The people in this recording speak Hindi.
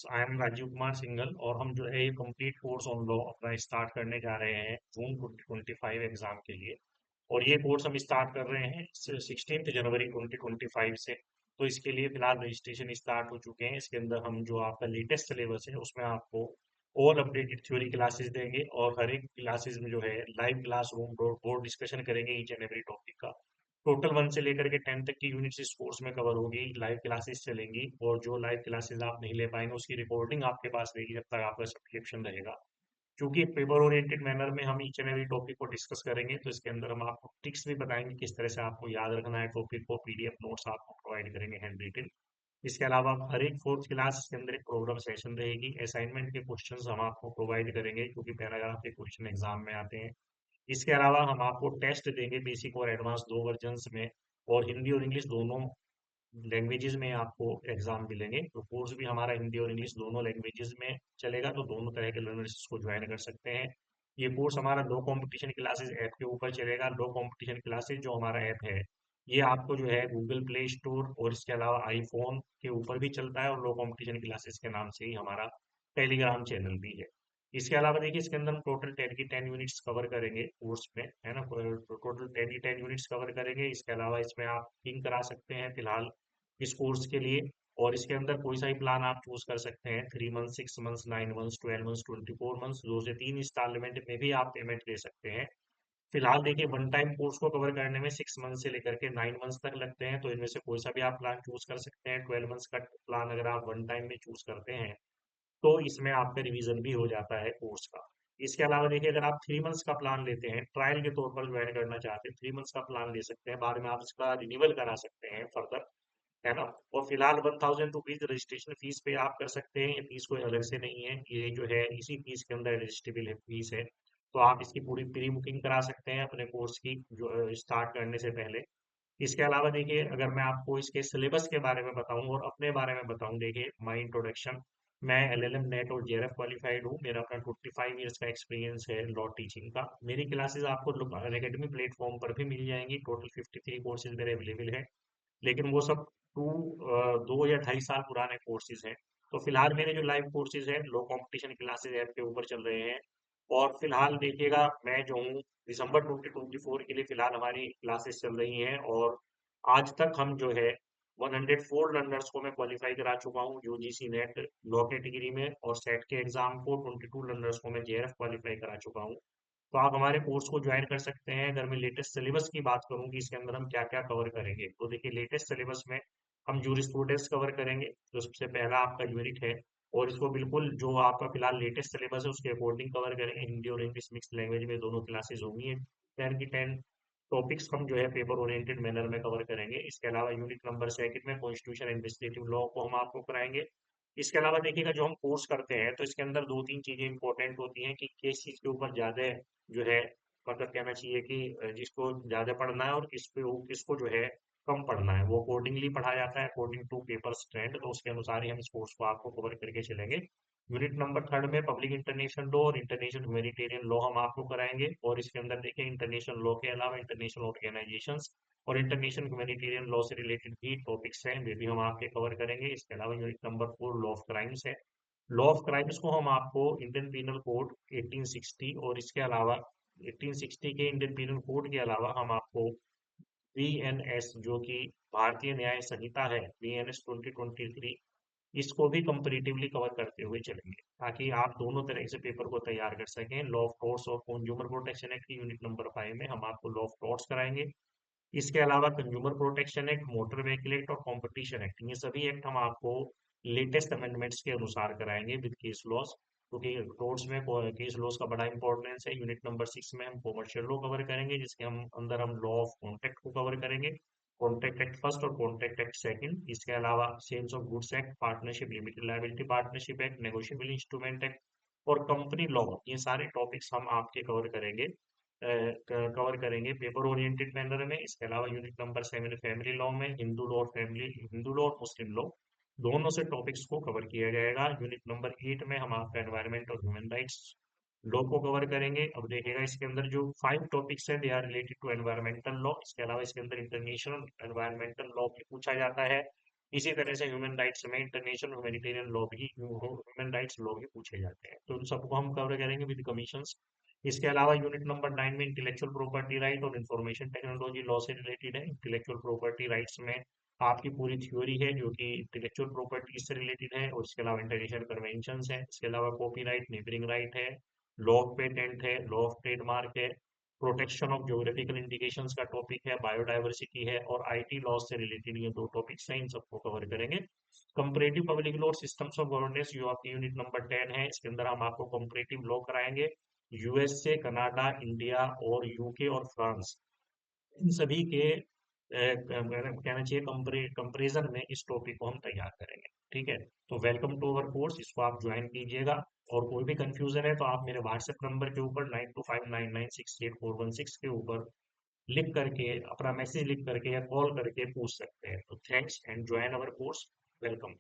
आई एम राजीव कुमार सिंघल और हम जो है ये कंप्लीट कोर्स ऑन लॉ अपना स्टार्ट करने जा रहे हैं जून 2025 एग्जाम के लिए। और ये कोर्स हम स्टार्ट कर रहे हैं 16 जनवरी 2025 से। तो इसके लिए फिलहाल रजिस्ट्रेशन स्टार्ट हो चुके हैं। इसके अंदर हम जो आपका लेटेस्ट सिलेबस है उसमें आपको ऑल अपडेटेड थ्योरी क्लासेस देंगे और हर एक क्लासेस में जो है लाइव क्लासरूम बोर्ड डिस्कशन करेंगे ईच एंड एवरी टॉपिक का। टोटल 1 से लेकर के 10 तक की यूनिट्स इस कोर्स में कवर होगी, लाइव क्लासेस चलेंगी और जो लाइव क्लासेस आप नहीं ले पाएंगे उसकी रिकॉर्डिंग आपके पास रहेगी जब तक आपका सब्सक्रिप्शन रहेगा। क्योंकि पेपर ओरिएंटेड मैनर में हम ईच एंड एवरी टॉपिक को डिस्कस करेंगे तो इसके अंदर हम आपको ट्रिक्स भी बताएंगे किस तरह से आपको याद रखना है टॉपिक को, पीडीएफ नोट्स आपको प्रोवाइड करेंगे हैंड रिटन। इसके अलावा हर एक फोर्थ क्लास के अंदर एक प्रोग्राम सेशन रहेगी, असाइनमेंट के क्वेश्चंस हम आपको प्रोवाइड करेंगे क्योंकि पैराग्राफ के क्वेश्चन एग्जाम में आते हैं। इसके अलावा हम आपको टेस्ट देंगे बेसिक और एडवांस दो वर्जन्स में, और हिंदी और इंग्लिश दोनों लैंग्वेजेस में आपको एग्जाम मिलेंगे। तो कोर्स भी हमारा हिंदी और इंग्लिश दोनों लैंग्वेजेस में चलेगा, तो दोनों तरह के लर्नर्स इसको ज्वाइन कर सकते हैं। ये कोर्स हमारा लो कंपटीशन क्लासेस ऐप के ऊपर चलेगा। लो कंपटीशन क्लासेस जो हमारा ऐप है ये आपको जो है गूगल प्ले स्टोर और इसके अलावा आईफोन के ऊपर भी चलता है, और लो कंपटीशन क्लासेस के नाम से ही हमारा टेलीग्राम चैनल भी है। इसके अलावा देखिए इसके अंदर हम टोटल 10 की 10 यूनिट्स कवर करेंगे कोर्स में, है ना। टोटल 10 की 10 यूनिट्स कवर करेंगे। इसके अलावा इसमें आप थिंक करा सकते हैं फिलहाल इस कोर्स के लिए, और इसके अंदर कोई सा भी प्लान आप चूज कर सकते हैं। 3 month, 6 month, 9 month, 12 month, 24 month, 2 से 3 इंस्टॉलमेंट में भी आप पेमेंट दे सकते हैं। फिलहाल देखिए वन टाइम कोर्स को कवर करने में 6 मंथ से लेकर के 9 मंथ्स तक लगते हैं, तो इनमें से कोई सा भी आप प्लान चूज कर सकते हैं। 12 मंथ्स का प्लान अगर आप वन टाइम में चूज करते हैं तो इसमें आपका रिवीजन भी हो जाता है कोर्स का। इसके अलावा देखिए अगर आप 3 मंथ्स का प्लान लेते हैं, ट्रायल के तौर पर ज्वाइन करना चाहते हैं, 3 मंथ्स का प्लान ले सकते हैं, बाद में आप इसका रिन्यूअल करा सकते हैं फर्दर, है ना। और फिलहाल 1000 रुपीज रजिस्ट्रेशन फीस पे आप कर सकते हैं। ये फीस कोई अलग से नहीं है, ये जो है इसी फीस के अंदर रजिस्ट्रेबल फीस है। तो आप इसकी पूरी प्री बुकिंग करा सकते हैं अपने कोर्स की जो स्टार्ट करने से पहले। इसके अलावा देखिए अगर मैं आपको इसके सिलेबस के बारे में बताऊं और अपने बारे में बताऊं, देखिए माय इंट्रोडक्शन। मैं एलएलएम नेट और जेआरएफ क्वालिफाइड हूँ। मेरा अपना 25 ईयर्स का एक्सपीरियंस है लॉ टीचिंग का। मेरी क्लासेस आपको अकेडमी प्लेटफॉर्म पर भी मिल जाएंगी। टोटल 53 कोर्सेज मेरे अवेलेबल है, लेकिन वो सब 2 या 2.5 साल पुराने कोर्सेज हैं। तो फिलहाल मेरे जो लाइव कोर्सेज हैं लो कंपटीशन क्लासेज ऐप के ऊपर चल रहे हैं। और फिलहाल देखिएगा मैं जो हूँ दिसंबर 2024 के लिए फिलहाल हमारी क्लासेस चल रही हैं, और आज तक हम जो है 104 लर्नर्स को मैं क्वालिफाई करा चुका हूँ यूजीसी नेट लॉ कैटेगरी में, और सेट के एग्जाम को 22 लर्नर्स को मैं जेआरएफ क्वालिफाई करा चुका हूँ। तो आप हमारे कोर्स को ज्वाइन कर सकते हैं। अगर मैं लेटेस्ट सिलेबस की बात करूँ कि इसके अंदर हम क्या क्या कवर करेंगे, तो देखिए लेटेस्ट सिलेबस में हम जूरिस्प्रूडेंस कवर करेंगे जो सबसे पहला आपका यूनिट है, और इसको बिल्कुल जो आपका फिलहाल लेटेस्ट सिलेबस है उसके अकॉर्डिंग कवर करेंगे। हिंदी और इंग्लिश मिक्स लैंग्वेज में दोनों क्लासेस होंगी। 10 की 10 टॉपिक्स हम जो है पेपर ओरिएंटेड मैनर में कवर करेंगे। इसके अलावा यूनिट नंबर सेकंड में कॉन्स्टिट्यूशन एडमिनिस्ट्रेटिव लॉ को हम आपको कराएंगे। इसके अलावा देखिएगा जो हम कोर्स करते हैं तो इसके अंदर दो तीन चीजें इंपॉर्टेंट होती हैं कि किस चीज के ऊपर ज्यादा जो है, मतलब कहना चाहिए कि जिसको ज्यादा पढ़ना है और किसको जो है कम पढ़ना है, वो अकॉर्डिंगली पढ़ा जाता है अकॉर्डिंग टू पेपर स्ट्रेंथ। तो उसके अनुसार ही हम इस कोर्स को आपको कवर करके चलेंगे। यूनिट नंबर थर्ड में पब्लिक इंटरनेशनल लॉ और इंटरनेशनल ह्यूमैनिटेरियन लॉ हम आपको कराएंगे, और इसके अंदर देखिए इंटरनेशनल लॉ के अलावा इंटरनेशनल ऑर्गेनाइजेशंस और इंटरनेशनल ह्यूमैनिटेरियन लॉ से रिलेटेड भी टॉपिक्स हैं, वे भी हम आपके कवर करेंगे। इसके अलावा unit number 4 law of crimes है। लॉ ऑफ क्राइम्स को हम आपको इंडियन पीनल कोड 1860 और इसके अलावा 1860 के इंडियन पीनल कोड के अलावा हम आपको बीएनएस जो कि भारतीय न्याय संहिता है, बीएनएस 2023, इसको भी कंपेरेटिवली कवर करते हुए चलेंगे ताकि आप दोनों तरह से पेपर को तैयार कर सकें। लॉ ऑफ टॉर्ट्स और कंज्यूमर प्रोटेक्शन एक्ट की यूनिट नंबर 5 में हम आपको लॉ ऑफ टॉर्ट्स कराएंगे। इसके अलावा consumer protection act, motor vehicle act और कंपटीशन एक्ट, ये सभी एक्ट हम आपको लेटेस्ट अमेंडमेंट्स के अनुसार कराएंगे विद केस लॉस, क्योंकि टोर्ट्स में केस लॉस का बड़ा इंपॉर्टेंस है। यूनिट नंबर 6 में हम कॉमर्शियल लॉ कवर करेंगे, जिसके हम अंदर हम लॉ ऑफ कॉन्ट्रैक्ट को कवर करेंगे, कॉन्ट्रैक्ट एक्ट फर्स्ट और कॉन्ट्रैक्ट एक्ट सेकंड। इसके अलावा sales of goods act, partnership, limited liability partnership act, negotiable instrument act और कंपनी लॉ, ये सारे टॉपिक्स हम आपके कवर करेंगे पेपर ओरिएंटेड मैनर में। इसके अलावा यूनिट नंबर 7 फैमिली लॉ में हिंदू लॉ और मुस्लिम लॉ दोनों से टॉपिक्स को कवर किया जाएगा। यूनिट नंबर 8 में हम आपका एनवायरमेंट और ह्यूमन राइट्स लॉ को कवर करेंगे। अब देखिएगा इसके अंदर जो 5 टॉपिक्स है they are related to environmental law. इसके अलावा इसके अंदर इंटरनेशनल एनवायरमेंटल लॉ भी पूछा जाता है, इसी तरह से ह्यूमन राइट्स में इंटरनेशनल ह्यूमैनिटेरियन लॉ भी, ह्यूमन राइट्स लॉ भी पूछे जाते हैं, तो उन सबको हम कवर करेंगे विद कमीशंस। इसके अलावा यूनिट नंबर 9 में इंटेलेक्चुअल प्रॉपर्टी राइट और इंफॉर्मेशन टेक्नोलॉजी लॉ से रिलेटेड है। इंटेलेक्चुअल प्रॉपर्टी राइट्स में आपकी पूरी थ्योरी है जो कि इंटेलेक्चुअल प्रॉपर्टी से रिलेटेड है, और इसके अलावा इंटरनेशनल कन्वेंशन है, इसके अलावा कॉपीराइट, नेबरिंग राइट है, लॉ ऑफ पेटेंट है, लॉ ऑफ ट्रेडमार्क है, प्रोटेक्शन ऑफ ज्योग्राफिकल इंडिकेशंस का टॉपिक है, बायोडायवर्सिटी है, और आईटी लॉ से रिलेटेड ये दो टॉपिक्स हैं, इन सबको कवर करेंगे। कंपैरेटिव पब्लिक लॉ और सिस्टम्स ऑफ गवर्नेंस जो आपकी यूनिट नंबर 10 है, इसके अंदर हम आपको कंपैरेटिव लॉ कराएंगे यूएस से, कनाडा, इंडिया और यूके और फ्रांस, इन सभी के कहना चाहिए कंपेरिजन में इस टॉपिक को हम तैयार करेंगे। ठीक है, तो वेलकम टू अवर कोर्स, इसको आप ज्वाइन कीजिएगा। और कोई भी कंफ्यूजन है तो आप मेरे व्हाट्सएप नंबर के ऊपर 9259968416 के ऊपर लिख करके, अपना मैसेज लिख करके या कॉल करके पूछ सकते हैं। तो thanks and join our course. Welcome.